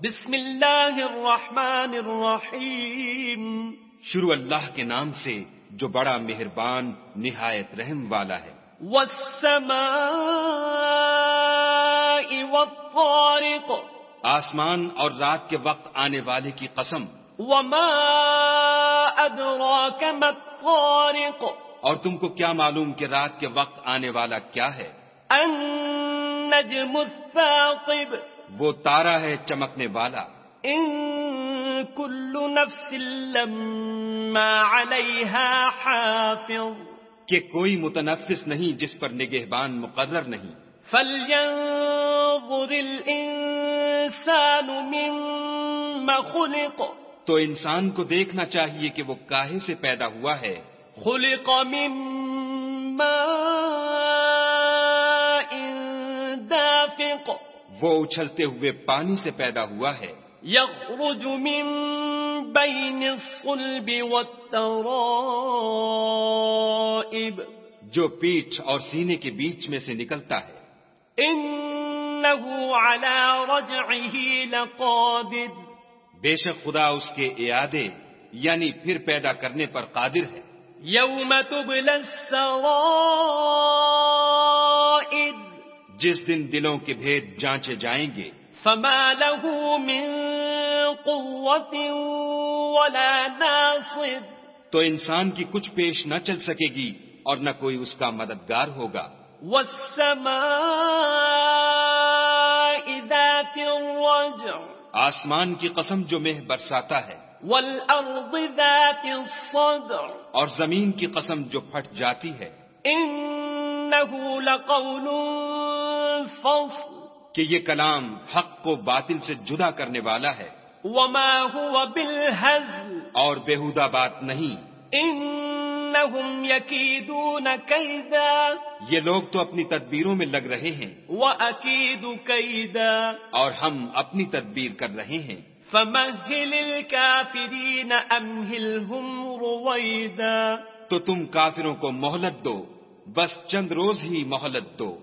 بسم اللہ الرحمن الرحیم. شروع اللہ کے نام سے جو بڑا مہربان نہایت رحم والا ہے. والسماء والطارق. آسمان اور رات کے وقت آنے والے کی قسم. وما ادراک ما الطارق. اور تم کو کیا معلوم کہ رات کے وقت آنے والا کیا ہے؟ النجم الثاقب. وہ تارا ہے چمکنے والا. ان کل نفس لما علیہا حافظ. کہ کوئی متنفس نہیں جس پر نگہبان مقرر نہیں. فلینظر الانسان مما خلق. تو انسان کو دیکھنا چاہیے کہ وہ کاہے سے پیدا ہوا ہے. خلق من ماء دافق. وہ اچھلتے ہوئے پانی سے پیدا ہوا ہے. یخرج من بین الصلب والترائب. جو پیٹھ اور سینے کے بیچ میں سے نکلتا ہے. انہ علی رجعہ لقادر. بے شک خدا اس کے اعادے یعنی پھر پیدا کرنے پر قادر ہے. یوم تبلی السرائر. جس دن دلوں کے بھید جانچے جائیں گے. فما له من قوة ولا ناصر. تو انسان کی کچھ پیش نہ چل سکے گی اور نہ کوئی اس کا مددگار ہوگا. والسماء ذات الرجع. آسمان کی قسم جو مہ برساتا ہے. والارض ذات الصدع. اور زمین کی قسم جو پھٹ جاتی ہے. انہ لقول فصل. کہ یہ کلام حق کو باطل سے جدا کرنے والا ہے. وما هو بالهزل. اور بیہودہ بات نہیں. انہم یکیدون کیدا. یہ لوگ تو اپنی تدبیروں میں لگ رہے ہیں. وَأَكِيدُ كَيْدًا. اور ہم اپنی تدبیر کر رہے ہیں. فَمَهِّلِ الْكَافِرِينَ أَمْهِلْهُمْ رُوَيْدًا. تو تم کافروں کو مہلت دو، بس چند روز ہی مہلت دو.